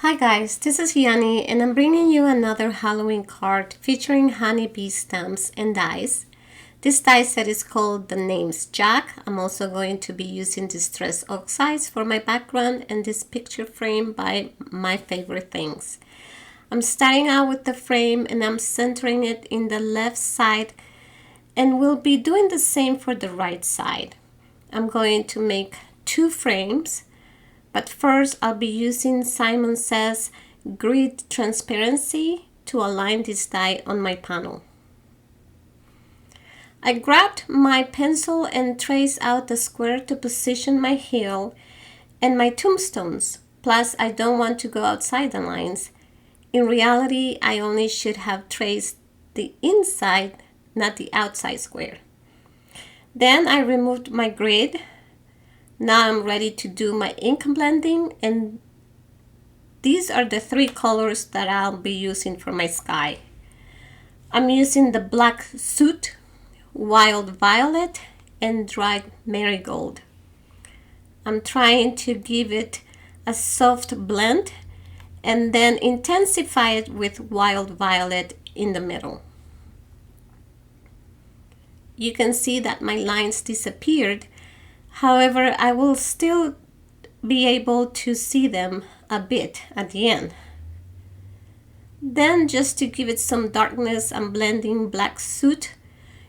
Hi guys, this is Yani and I'm bringing you another Halloween card featuring honeybee stamps and dies. This die set is called The Name's Jack. I'm also going to be using distress oxides for my background and this picture frame by My Favorite Things. I'm starting out with the frame and I'm centering it in the left side and we'll be doing the same for the right side. I'm going to make two frames. But first, I'll be using Simon Says Grid Transparency to align this die on my panel. I grabbed my pencil and traced out the square to position my heel and my tombstones. Plus, I don't want to go outside the lines. In reality, I only should have traced the inside, not the outside square. Then I removed my grid. Now I'm ready to do my ink blending, and these are the three colors that I'll be using for my sky. I'm using the black soot, wild violet, and dried marigold. I'm trying to give it a soft blend and then intensify it with wild violet in the middle. You can see that my lines disappeared. However, I will still be able to see them a bit at the end. Then, just to give it some darkness, I'm blending black soot.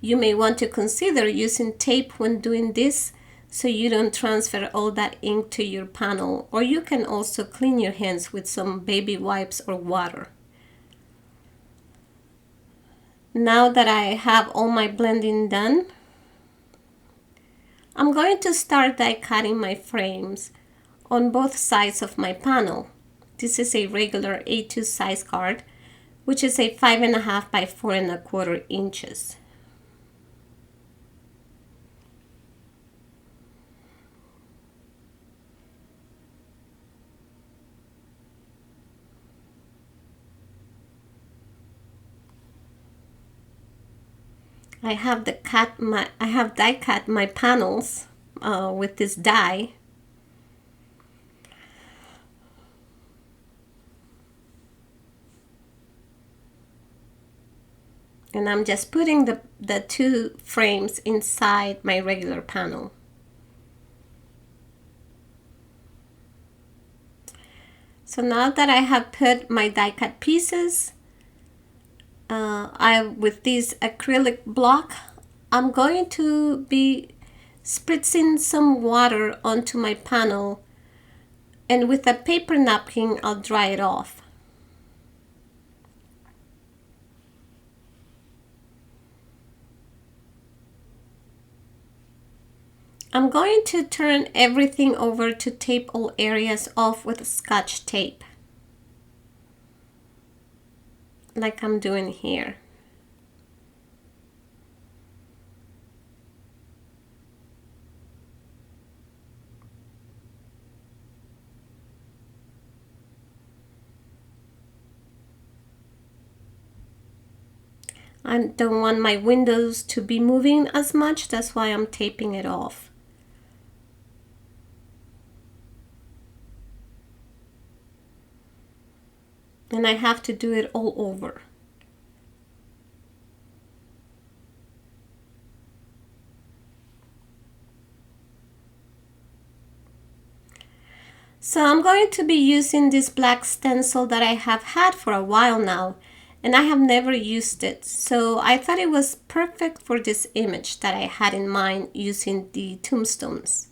You may want to consider using tape when doing this so you don't transfer all that ink to your panel, or you can also clean your hands with some baby wipes or water. Now that I have all my blending done, I'm going to start die cutting my frames on both sides of my panel. This is a regular A2 size card, which is a 5.5 by 4.25 inches. I have die cut my panels with this die. And I'm just putting the two frames inside my regular panel. So now that I have put my die cut pieces, with this acrylic block, I'm going to be spritzing some water onto my panel, and with a paper napkin I'll dry it off. I'm going to turn everything over to tape all areas off with Scotch tape, like I'm doing here. I don't want my windows to be moving as much, that's why I'm taping it off. And I have to do it all over. So I'm going to be using this black stencil that I have had for a while now, and I have never used it. So I thought it was perfect for this image that I had in mind using the tombstones.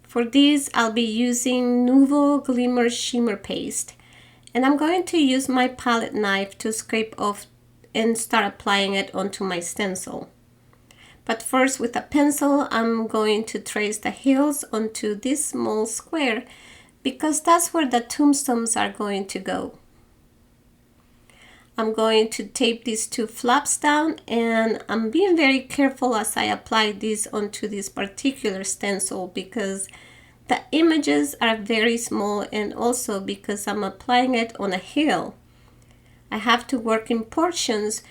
For these, I'll be using Nouveau Glimmer Shimmer Paste. And I'm going to use my palette knife to scrape off and start applying it onto my stencil. But first, with a pencil, I'm going to trace the hills onto this small square because that's where the tombstones are going to go. I'm going to tape these two flaps down, and I'm being very careful as I apply this onto this particular stencil because the images are very small, and also because I'm applying it on a hill. I have to work in portions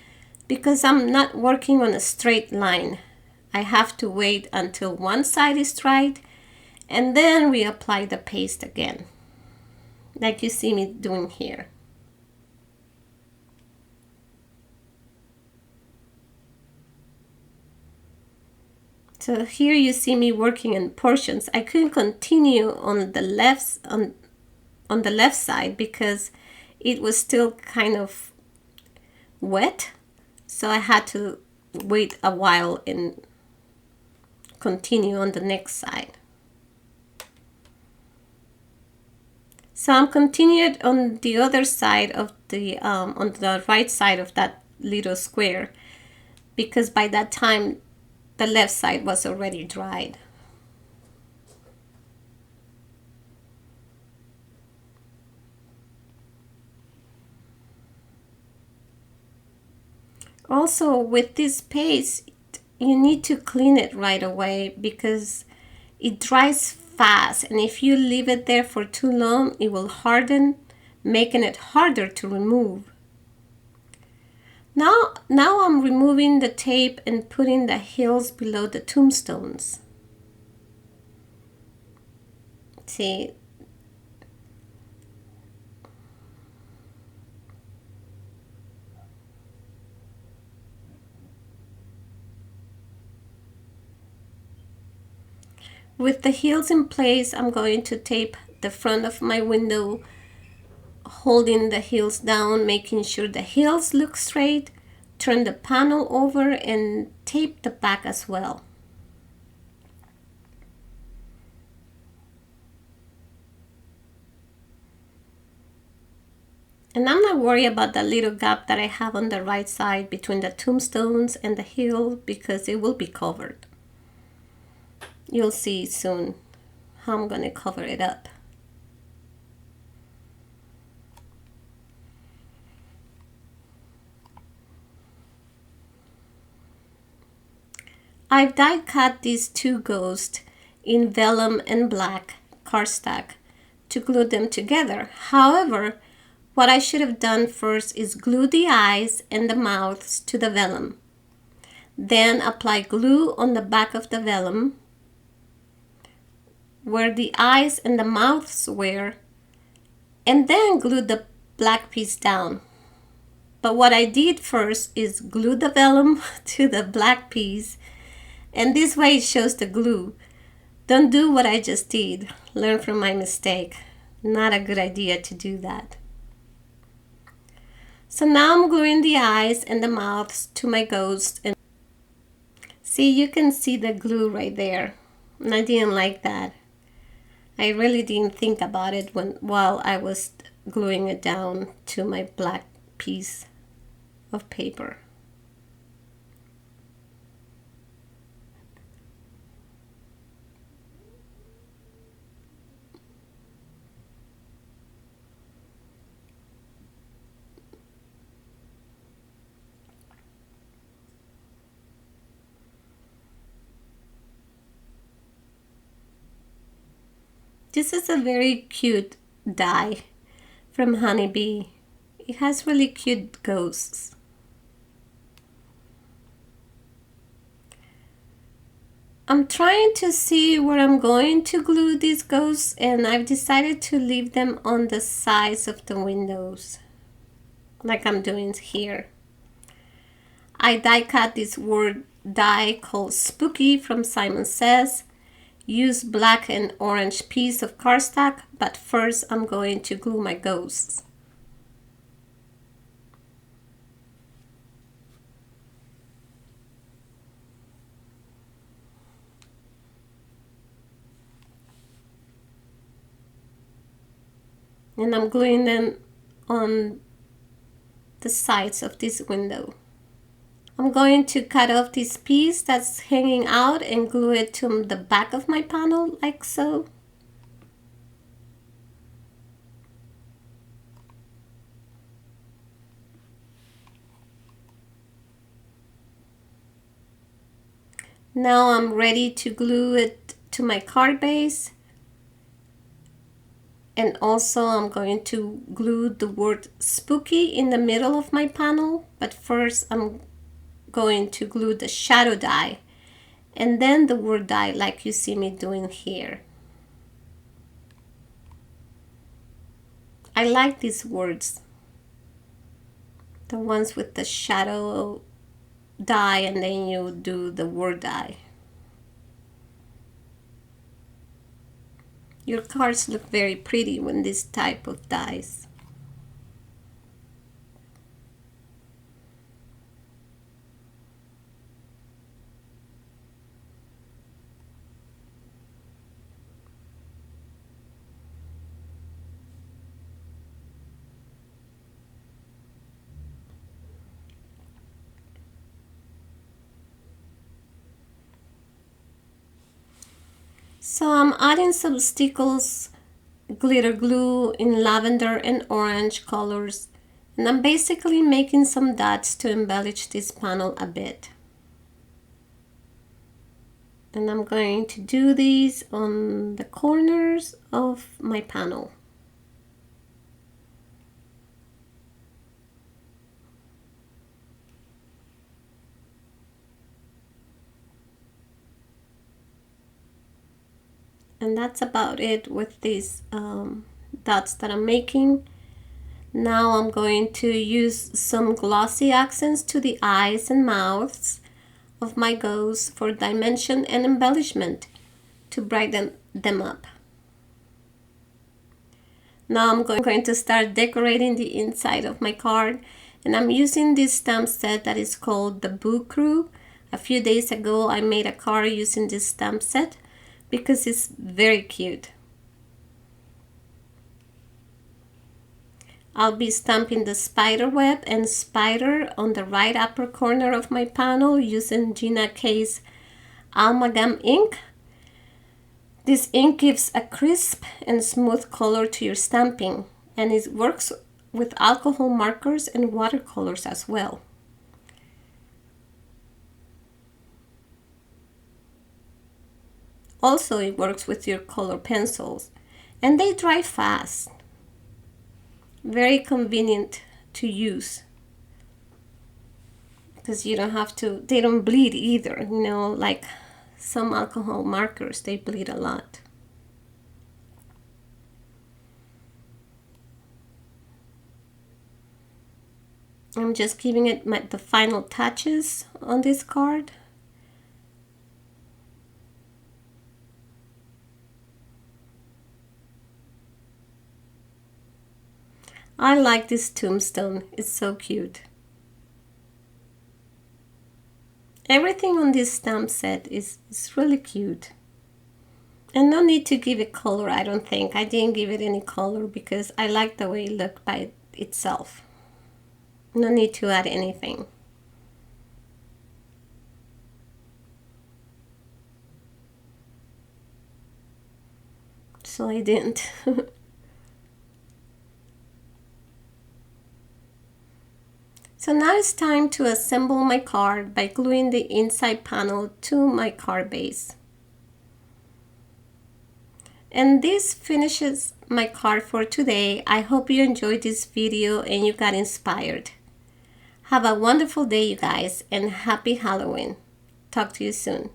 because I'm not working on a straight line. I have to wait until one side is dried and then reapply the paste again. like you see me doing here. So here you see me working in portions. I couldn't continue on the left side because it was still kind of wet. So I had to wait a while and continue on the next side. So I'm continued on the other side of the on the right side of that little square, because by that time the left side was already dried. Also, with this paste, you need to clean it right away because it dries fast, and if you leave it there for too long, it will harden, making it harder to remove. Now I'm removing the tape and putting the heels below the tombstones. See? With the heels in place, I'm going to tape the front of my window, holding the heels down, making sure the heels look straight, turn the panel over, and tape the back as well. And I'm not worried about the little gap that I have on the right side between the tombstones and the heel because it will be covered. You'll see soon how I'm going to cover it up. I've die cut these two ghosts in vellum and black cardstock to glue them together. However, what I should have done first is glue the eyes and the mouths to the vellum. Then apply glue on the back of the vellum where the eyes and the mouths were, and then glue the black piece down. But what I did first is glue the vellum to the black piece, and this way it shows the glue. Don't do what I just did. Learn from my mistake. Not a good idea to do that. So now I'm gluing the eyes and the mouths to my ghost. And see, you can see the glue right there. And I didn't like that. I really didn't think about it while I was gluing it down to my black piece of paper. This is a very cute die from Honeybee. It has really cute ghosts. I'm trying to see where I'm going to glue these ghosts, and I've decided to leave them on the sides of the windows, like I'm doing here. I die cut this word die called Spooky from Simon Says. Use black and orange piece of cardstock, but first I'm going to glue my ghosts. And I'm gluing them on the sides of this window. I'm going to cut off this piece that's hanging out and glue it to the back of my panel, like so. Now I'm ready to glue it to my card base. And also I'm going to glue the word spooky in the middle of my panel, but first I'm going to glue the shadow die and then the word die, like you see me doing here. I like these words, the ones with the shadow die and then you do the word die. Your cards look very pretty when this type of dies. So I'm adding SUBTÍTULOS glitter glue in lavender and orange colors, and I'm basically making some dots to embellish this panel a bit. And I'm going to do these on the corners of my panel. And that's about it with these dots that I'm making. Now I'm going to use some glossy accents to the eyes and mouths of my ghosts for dimension and embellishment to brighten them up. Now I'm going to start decorating the inside of my card, and I'm using this stamp set that is called the Boo Crew. A few days ago I made a card using this stamp set because it's very cute. I'll be stamping the spider web and spider on the right upper corner of my panel using Gina K's Amalgam ink. This ink gives a crisp and smooth color to your stamping, and it works with alcohol markers and watercolors as well. Also, it works with your color pencils, and they dry fast. Very convenient to use because you don't have to, they don't bleed either, you know, like some alcohol markers, they bleed a lot. I'm just giving it the final touches on this card. I like this tombstone, it's so cute. Everything on this stamp set is really cute. And no need to give it color, I don't think. I didn't give it any color because I like the way it looked by itself. No need to add anything. So I didn't. So now it's time to assemble my card by gluing the inside panel to my card base. And this finishes my card for today. I hope you enjoyed this video and you got inspired. Have a wonderful day, you guys, and happy Halloween. Talk to you soon.